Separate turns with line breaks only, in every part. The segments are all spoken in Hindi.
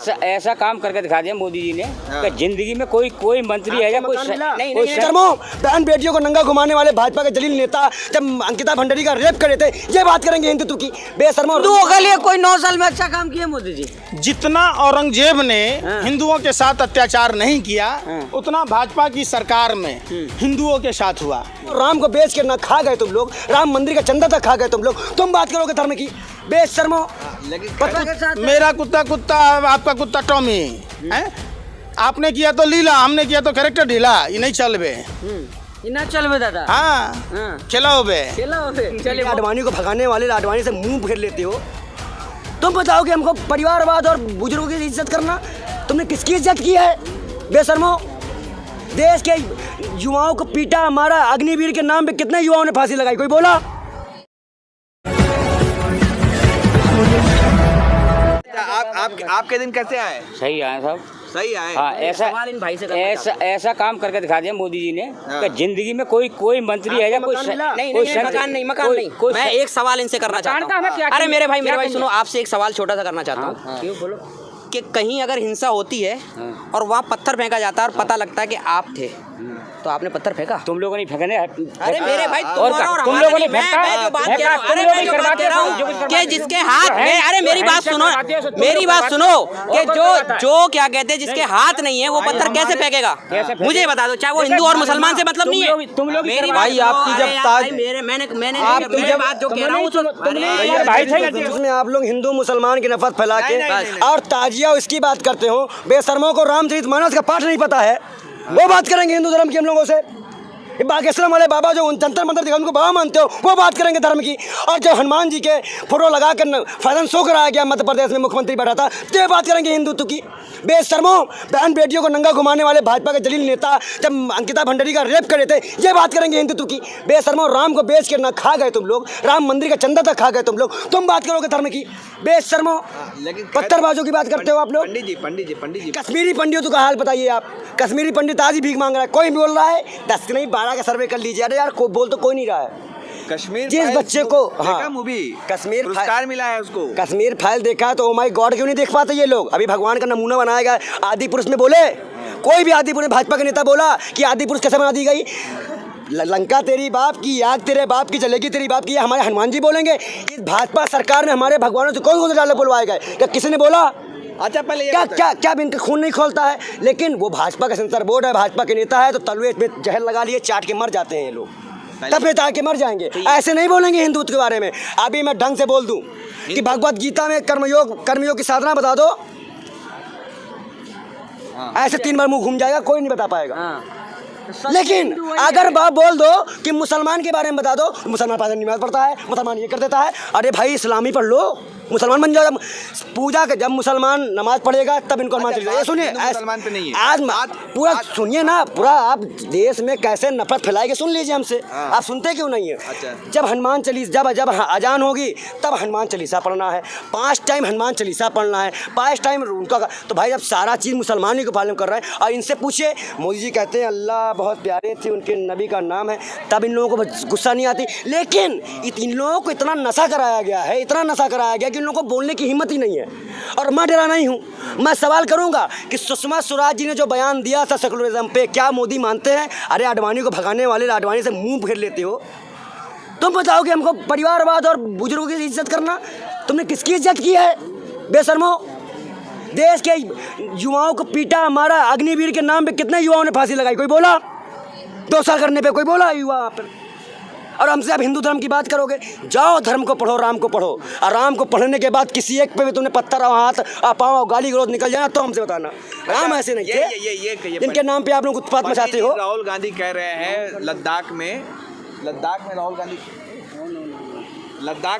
ऐसा काम करके दिखा दिया मोदी जी ने कि जिंदगी में कोई मंत्री है या कोई नहीं।
बहन बेटियों को नंगा घुमाने वाले भाजपा के जलील नेता जब अंकिता भंडारी का रेप करे थे, ये बात करेंगे हिंदुत्व की। बेशर्मो
हिंदुओं के लिए कोई 9 साल में अच्छा काम किया मोदी जी?
जितना औरंगजेब ने हिंदुओं के साथ अत्याचार नहीं किया उतना भाजपा की सरकार में हिंदुओं के साथ हुआ।
राम को बेच के ना खा गए तुम लोग, राम मंदिर का चंदा तक खा गए तुम लोग, तुम बात करोगे धर्म की? बेशर्मो।
मेरा कुत्ता कुत्ता, आपका कुत्ता टॉमी है। आपने किया तो लीला, हमने किया तो कैरेक्टर ढीला। ये नहीं चलबे,
ना चलबे दादा।
हाँ खिलाओ बे।
चलिए
आडवाणी को भगाने वाले आडवाणी से मुंह फेर लेते हो। तुम बताओ कि हमको परिवारवाद और बुजुर्गों की इज्जत करना, तुमने किसकी इज्जत की है? बेशर्मो, देश के युवाओं को पीटा, हमारा अग्निवीर के नाम पे कितने युवाओं ने फांसी लगाई, कोई बोला?
आपके दिन कैसे आए?
सही आए सब,
सही आए।
हाँ, ऐसा काम करके दिखा दिया मोदी जी ने कि जिंदगी में कोई मंत्री है या कोई
मकान नहीं। मैं एक सवाल इनसे करना चाहता हूँ। अरे मेरे भाई सुनो, आपसे एक सवाल छोटा सा करना चाहता हूँ।
क्यों बोलो?
कि कहीं अगर हिंसा होती है और वहाँ पत्थर फेंका जाता है और पता लगता है कि आप थे, तो आपने पत्थर फेंका?
तुम लोगों ने फेंकने?
अरे मेरे भाई
तुम लोगों ने फेंका?
मैं जो बात कह रहा हूँ कि जिसके हाथ में, अरे मेरी बात सुनो कि जो क्या कहते हैं, जिसके हाथ नहीं है वो पत्थर कैसे फेंकेगा? मुझे बता दो, चाहे वो हिंदू और मुसलमान से मतलब नहीं है।
तुम लोग
मेरी
भाई, आपकी जब ताज
मैंने बात जो कह रहा हूँ,
उसमें आप लोग हिंदू मुसलमान की नफरत फैला के और ताजिया इसकी बात करते हो। बेशर्मों को रामचरितमानस का पाठ नहीं पता है, वो बात करेंगे हिंदू धर्म की हम लोगों से। बागेश्वर वाले बाबा जो जंतर मंतर दिखा उनको बाबा मानते हो, वो बात करेंगे धर्म की। और जो हनुमान जी के फोटो लगा कर फैशन शो कराया गया मध्य प्रदेश में, मुख्यमंत्री बैठा था, तो ये बात करेंगे हिंदुत्व की। बेशर्मो, बहन बेटियों को नंगा घुमाने वाले भाजपा के जलील नेता जब अंकिता भंडारी का रेप करे थे, ये बात करेंगे हिंदुत्व की। बेशर्मो, राम को बेच के ना खा गए तुम लोग, राम मंदिर का चंदा तक खा गए तुम लोग, तुम बात करोगे धर्म की? बेशर्मो, पत्थरबाजों की बात करते हो आप लोग।
पंडित जी
कश्मीरी पंडितों का हाल बताइए आप। कश्मीरी पंडित आज ही भीख मांग रहा है, कोई बोल रहा है 10 नहीं 12 का सर्वे कर लीजिए। अरे यार बोल तो कोई नहीं रहा है।
कश्मीर
जिस बच्चे को
मूवी
कश्मीर
पुरस्कार मिला है उसको,
कश्मीर फाइल देखा है तो ओ माय गॉड क्यों नहीं देख पाते ये लोग? अभी भगवान का नमूना बनाया गया। आदि पुरुष में बोले, कोई भी आदि पुरुष भाजपा के नेता बोला कि आदि पुरुष कैसे बना दी गई? लंका तेरी बाप की, आग तेरे बाप की जलेगी तेरी बाप की, हमारे हनुमान जी बोलेंगे। इस भाजपा सरकार ने हमारे भगवानों से कौन डाले बुलवाए गए? क्या किसी ने बोला?
अच्छा पहले
क्या इनका खून नहीं खोलता है? लेकिन वो भाजपा का सेंसर बोर्ड है, भाजपा के नेता है, तो तलवे में जहर लगा लिए, चाट के मर जाते हैं ये लोग, तब नेता के मर जाएंगे। ऐसे नहीं बोलेंगे हिंदुत्व के बारे में। अभी मैं ढंग से बोल दूं कि भगवत गीता में कर्मयोग की साधना बता दो, ऐसे 3 बार मुंह घूम जाएगा, कोई नहीं बता पाएगा। लेकिन अगर बात बोल दो कि मुसलमान के बारे में बता दो, मुसलमान पास नमाज पढ़ता है, मुसलमान ये कर देता है। अरे भाई इस्लामी पढ़ लो, मुसलमान बन जाओ। पूजा के जब मुसलमान नमाज पढ़ेगा तब इनको मान चलिए। सुनिए,
मुसलमान पे नहीं है
आज पूरा सुनिए ना, पूरा आप देश में कैसे नफरत फैलाएंगे सुन लीजिए हमसे। आप सुनते क्यों नहीं है? जब हनुमान चालीसा, जब अजान होगी तब हनुमान चालीसा पढ़ना है, 5 टाइम हनुमान चालीसा पढ़ना है, 5 टाइम उनका। तो भाई जब सारा चीज़ मुसलमान ही को पालन कर रहा है और इनसे पूछिए, मोदी जी कहते हैं अल्लाह बहुत प्यारे थे, उनके नबी का नाम है, तब इन लोगों को गुस्सा नहीं आती। लेकिन इन लोगों को इतना नशा कराया गया है, इतना नशा कराया गया कि इन लोगों को बोलने की हिम्मत ही नहीं है। और मैं डरा नहीं हूँ, मैं सवाल करूँगा कि सुषमा स्वराज जी ने जो बयान दिया था सेकुलरिज्म पे, क्या मोदी मानते हैं? अरे आडवाणी को भगाने वाले आडवाणी से मुंह फेर लेते हो। तुम बताओ कि हमको परिवारवाद और बुजुर्गों की इज्जत करना, तुमने किसकी इज्जत की है? बेशर्मो, देश के युवाओं को पीटा, हमारा अग्निवीर के नाम पे कितने युवाओं ने फांसी लगाई, कोई बोला? 2 साल करने पे कोई बोला युवा पर? और हमसे अब हिंदू धर्म की बात करोगे? जाओ धर्म को पढ़ो, राम को पढ़ो, और राम को पढ़ने के बाद किसी एक पे भी तुमने पत्थर और हाथ पाँव गाली गलौज निकल जाना तो हमसे बताना। राम ऐसे नहीं थे जिनके नाम पे आप लोग उत्पात मचाते हो।
राहुल गांधी कह रहे हैं लद्दाख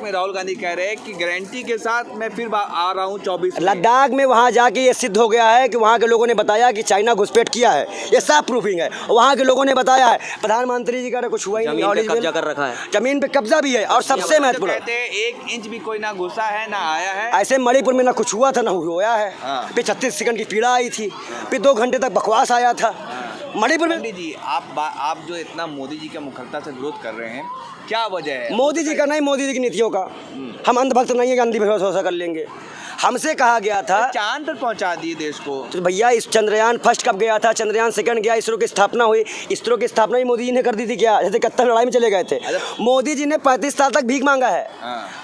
में राहुल गांधी कह रहे हैं कि गारंटी के साथ मैं फिर आ रहा हूँ 24
लद्दाख में। वहाँ जाके ये सिद्ध हो गया है कि वहाँ के लोगों ने बताया कि चाइना घुसपैठ किया है, ये सब प्रूफिंग है। वहाँ के लोगों ने बताया है, प्रधानमंत्री जी का कुछ हुआ ही नहीं,
कब्जा कर रखा है,
जमीन पे कब्जा भी है। और सबसे महत्वपूर्ण,
1 इंच भी कोई ना घुसा है ना आया है।
ऐसे मणिपुर में ना कुछ हुआ था ना हुआ है। फिर 36 सेकंड की पीड़ा आई थी, फिर 2 घंटे तक बकवास आया था मणिपुर में।
पंडित जी आप जो इतना मोदी जी के मुखरता से विरोध कर रहे हैं, क्या वजह है?
मोदी जी का नहीं, मोदी जी की नीतियों का। हम अंधभक्त नहीं है कि अंधी भरोसा कर लेंगे। हमसे कहा गया था
चांद तक पहुंचा दिए देश को।
तो भैया इस चंद्रयान फर्स्ट कब गया था, चंद्रयान सेकंड गया, इसरो की स्थापना हुई, इसरो की स्थापना ही मोदी जी ने कर दी थी क्या, जैसे 71 लड़ाई में चले गए थे। मोदी जी ने 35 साल तक भीख मांगा है,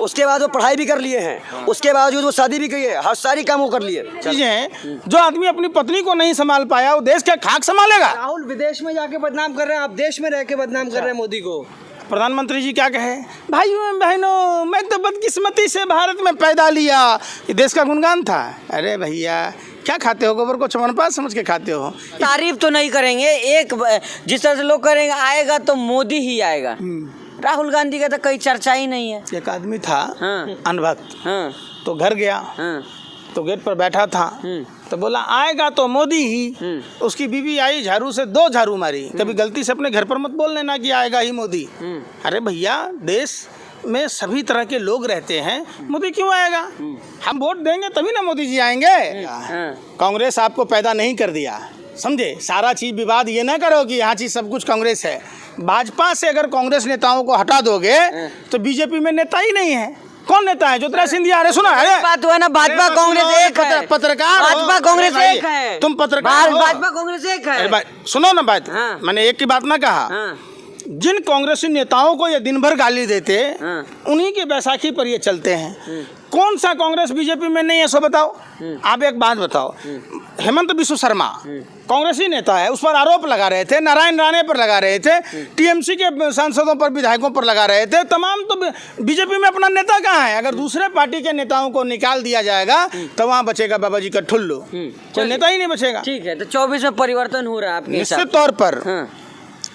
उसके बाद वो पढ़ाई भी कर लिए हैं, उसके बावजूद वो शादी भी की है, हर सारी काम वो कर लिए।
चीजें जो आदमी अपनी पत्नी को नहीं संभाल पाया वो देश क्या खाक संभालेगा।
राहुल विदेश में जाके बदनाम कर रहे हैं, आप देश में रह के बदनाम कर रहे हैं मोदी को।
प्रधानमंत्री जी क्या कहे, भाइयों बहनों मैं तो बदकिस्मती से भारत में पैदा लिया, ये देश का गुणगान था। अरे भैया क्या खाते हो, गोबर को चमनप्राश समझ के खाते हो।
तारीफ तो नहीं करेंगे, एक जिस तरह से लोग करेंगे आएगा तो मोदी ही आएगा, राहुल गांधी का तो कोई चर्चा ही नहीं है।
एक आदमी था अनभक्त, तो घर गया, तो गेट पर बैठा था, तो बोला आएगा तो मोदी ही। उसकी बीवी आई, झाड़ू से 2 झाड़ू मारी। कभी गलती से अपने घर पर मत बोल लेना कि आएगा ही मोदी। अरे भैया देश में सभी तरह के लोग रहते हैं, मोदी क्यों आएगा। हम वोट देंगे तभी ना मोदी जी आएंगे। कांग्रेस आपको पैदा नहीं कर दिया, समझे। सारा चीज विवाद ये ना करो कि यहाँ चीज सब कुछ कांग्रेस है। भाजपा से अगर कांग्रेस नेताओं को हटा दोगे तो बीजेपी में नेता ही नहीं है। कौन नेता है, ज्योतिरादित्य सिंधिया। अरे सुना, अरे
बात हुआ ना, भाजपा कांग्रेस एक है,
पत्रकार हो।
भाजपा कांग्रेस एक है,
तुम पत्रकार हो।
भाजपा कांग्रेस एक है।
अरे भाई सुनो ना बात, मैंने एक की बात ना कहा। जिन कांग्रेसी नेताओं को ये दिन भर गाली देते उन्हीं की बैसाखी पर ये चलते हैं। कौन सा कांग्रेस बीजेपी में नहीं है सो बताओ। आप एक बात बताओ, हेमंत बिस्व शर्मा कांग्रेसी नेता है, उस पर आरोप लगा रहे थे, नारायण राणे पर लगा रहे थे, टीएमसी के सांसदों पर विधायकों पर लगा रहे थे, तमाम। तो बीजेपी में अपना नेता कहाँ है। अगर दूसरे पार्टी के नेताओं को निकाल दिया जाएगा तो वहाँ बचेगा बाबा जी का ठुल्लू, कोई नेता ही नहीं बचेगा।
ठीक है, तो 24 में परिवर्तन हो रहा है आपके हिसाब से?
निश्चित तौर पर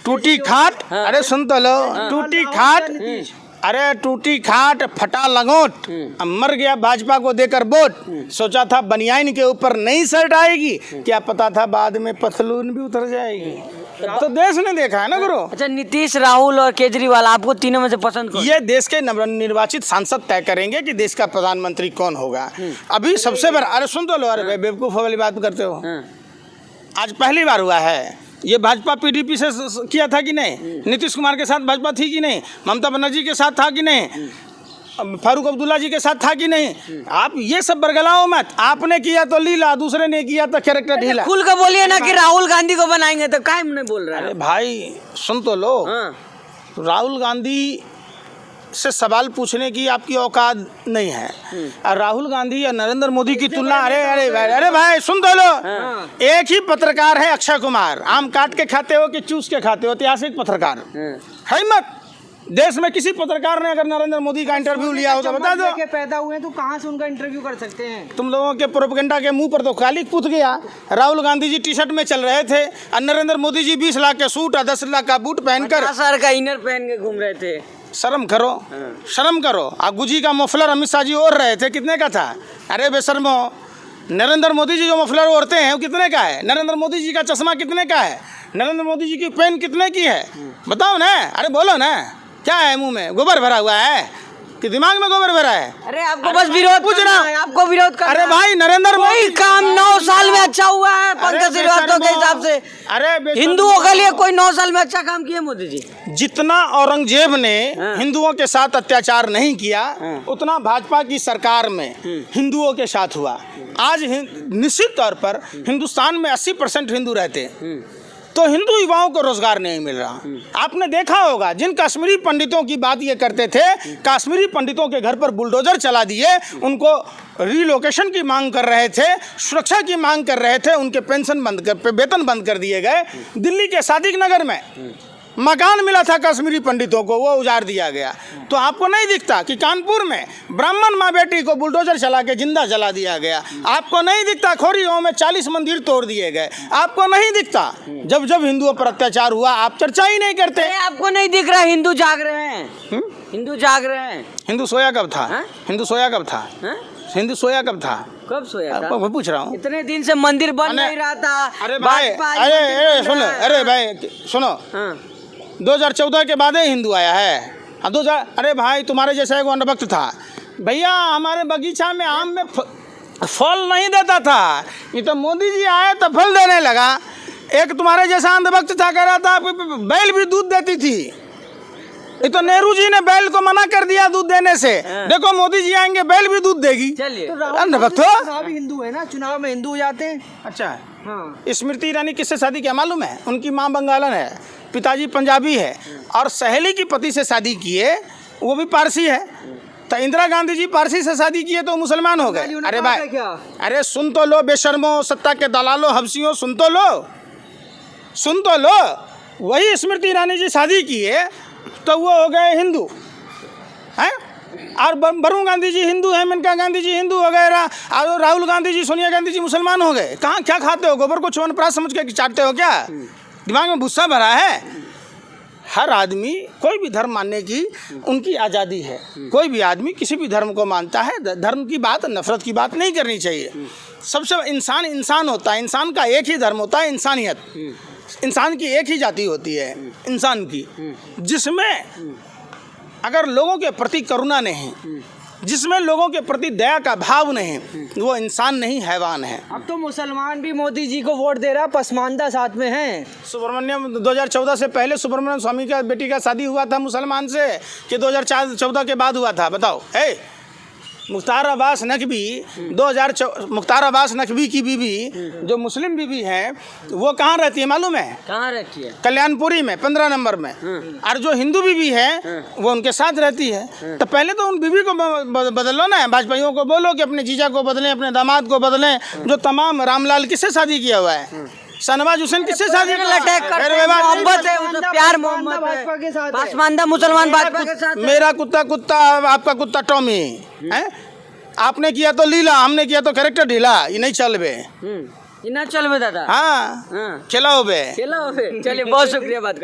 टूटी खाट, अरे सुन तो लो, टूटी खाट, अरे टूटी खाट फटा लगोट, मर गया भाजपा को देकर वोट। सोचा था बनियाइन के ऊपर नई शर्ट आएगी, क्या पता था बाद में पतलून भी उतर जाएगी। तो देश ने देखा है ना गुरु।
अच्छा, नीतीश, राहुल और केजरीवाल, आपको तीनों में से पसंद कौन?
ये देश के निर्वाचित सांसद तय करेंगे कि देश का प्रधानमंत्री कौन होगा। अभी सबसे बड़ा, अरे सुन तो लो, अरे बेवकूफ़ वाली बात करते हो। आज पहली बार हुआ है ये, भाजपा पीडीपी से किया था कि नहीं, नीतीश कुमार के साथ भाजपा थी कि नहीं, ममता बनर्जी के साथ था कि नहीं, फारूक अब्दुल्ला जी के साथ था कि नहीं। आप ये सब बरगलाओ मत, आपने किया तो लीला, दूसरे ने किया तो कैरेक्टर ढीला।
खुल कर बोलिए ना कि राहुल गांधी को बनाएंगे, तो काहे नहीं बोल रहा है?
अरे भाई सुन तो लो, राहुल गांधी से सवाल पूछने की आपकी औकात नहीं है। और राहुल गांधी या नरेंद्र मोदी की तुलना, अरे भाई सुन तो लो, एक ही पत्रकार है अक्षय कुमार, आम काट के खाते हो कि चूस के खाते हो, ऐतिहासिक पत्रकार है मत। देश में किसी पत्रकार ने अगर नरेंद्र मोदी का इंटरव्यू लिया हो तो बता दो।
के पैदा हुए तो कहाँ से उनका इंटरव्यू कर सकते हैं?
तुम लोगों के प्रोपेगेंडा के मुंह पर तो कालिक पुत गया। Rahul Gandhi G T shirt में चल रहे थे और नरेंद्र मोदी जी 20 लाख के सूट और 10 लाख का बूट पहनकर,
50 साल का इनर पहन के घूम रहे थे।
शर्म करो, शर्म करो। आप गुजी का मफलर अमित शाह जी ओढ़ रहे थे, कितने का था? अरे बेशर्मो, नरेंद्र मोदी जी जो मफलर ओढ़ते हैं वो कितने का है? नरेंद्र मोदी जी का चश्मा कितने का है? नरेंद्र मोदी जी की पेन कितने की है? बताओ ना, अरे बोलो ना, क्या है मुंह में? गोबर भरा हुआ है कि दिमाग में गोबर भरा है?
अरे आपको बस विरोध पूछना है, आपको विरोध करना।
अरे भाई नरेंद्र
कोई काम 9 साल में अच्छा हुआ है पंकज श्रीवास्तव के हिसाब से?
अरे
हिंदुओं के लिए कोई 9 साल में अच्छा काम किया मोदी जी?
जितना औरंगजेब ने हिंदुओं के साथ अत्याचार नहीं किया उतना भाजपा की सरकार में हिंदुओं के साथ हुआ। आज निश्चित तौर पर हिंदुस्तान में 80% हिंदू रहते हैं, तो हिंदू युवाओं को रोजगार नहीं मिल रहा। आपने देखा होगा जिन कश्मीरी पंडितों की बात ये करते थे, कश्मीरी पंडितों के घर पर बुलडोजर चला दिए, उनको रिलोकेशन की मांग कर रहे थे, सुरक्षा की मांग कर रहे थे, उनके पेंशन बंद कर, वेतन बंद कर दिए गए। दिल्ली के सादिक नगर में मकान मिला था कश्मीरी पंडितों को, वो उजाड़ दिया गया। तो आपको नहीं दिखता कि कानपुर में ब्राह्मण माँ बेटी को बुलडोजर चला के जिंदा जला दिया गया? आपको नहीं दिखता खोरी गांव में 40 मंदिर तोड़ दिए गए? आपको नहीं दिखता जब जब हिंदुओं पर अत्याचार हुआ? आप चर्चा ही नहीं करते।
आपको नहीं दिख रहा हिंदू जाग रहे हैं? हिंदू जाग रहे हैं।
हिंदू सोया कब था? हिंदू सोया कब था? हिंदू सोया कब था?
कब सोया था?
मैं पूछ रहा हूँ।
इतने दिन से मंदिर बन नहीं रहा था।
अरे भाई, अरे सुनो, अरे भाई सुनो, 2014 के बाद ही हिंदू आया है। 2000, अरे भाई तुम्हारे जैसा एक अंधभक्त था भैया, हमारे बगीचा में आम में फल नहीं देता था, ये तो मोदी जी आए तो फल देने लगा। एक तुम्हारे जैसा अंधभक्त था, कह रहा था बैल भी दूध देती थी। ये तो नेहरू जी ने बैल को मना कर दिया दूध देने से। देखो मोदी जी आएंगे बैल भी दूध देगी।
चलिए
चुनावी हिंदू है ना, चुनाव में हिंदू हो जाते हैं।
अच्छा, स्मृति ईरानी किससे शादी किया मालूम है? उनकी माँ बंगालन है, पिताजी पंजाबी है, और सहेली की पति से शादी किए, वो भी पारसी है। तो इंदिरा गांधी जी पारसी से शादी किए तो मुसलमान हो गए। अरे भाई, अरे सुन तो लो बेशर्मो, सत्ता के दलालो, हबसियों, सुन तो लो। वही स्मृति ईरानी जी शादी किए तो वो हो गए हिंदू हैं, और वरुण गांधी जी हिंदू हैं, मेनका गांधी जी हिंदू हो गए, और राहुल गांधी जी, सोनिया गांधी जी मुसलमान हो गए। कहाँ क्या खाते हो? गोबर को च्यवनप्राश समझ के चाटते हो क्या? दिमाग में भूसा भरा है? हर आदमी कोई भी धर्म मानने की उनकी आज़ादी है। कोई भी आदमी किसी भी धर्म को मानता है। धर्म की बात, नफरत की बात नहीं करनी चाहिए। सबसे इंसान होता है, इंसान का एक ही धर्म होता है, इंसानियत। इंसान की एक ही जाति होती है इंसान की, जिसमें अगर लोगों के प्रति करुणा नहीं, जिसमें लोगों के प्रति दया का भाव नहीं, वो इंसान नहीं, हैवान है।
अब तो मुसलमान भी मोदी जी को वोट दे रहा, पसमानदा साथ में हैं।
सुब्रमण्यम 2014 से पहले सुब्रमण्यम स्वामी का बेटी का शादी हुआ था मुसलमान से कि 2014 के बाद हुआ था? बताओ। मुख्तार अब्बास नकवी की बीवी, जो मुस्लिम बीवी है, वो कहाँ रहती है मालूम है?
कहाँ रहती है?
कल्याणपुरी में 15 नंबर में। और जो हिंदू बीवी है वो उनके साथ रहती है। तो पहले तो उन बीवी को बदलो ना, भाजपाइयों को बोलो कि अपने जीजा को बदलें, अपने दामाद को बदलें। जो तमाम रामलाल किससे शादी किया हुआ है? शहनवाज हुसैन किससे शादी?
मोहब्बत है, प्यार मोहब्बत है, पसमानदा मुसलमान भाजपा के साथ।
मेरा कुत्ता कुत्ता, आपका कुत्ता टॉमी है। आपने किया तो लीला, हमने किया तो कैरेक्टर ढीला। ये नहीं चल बे,
ये ना चल बे दादा।
हाँ, खिलाओ बे।
चलिए, बहुत शुक्रिया बात।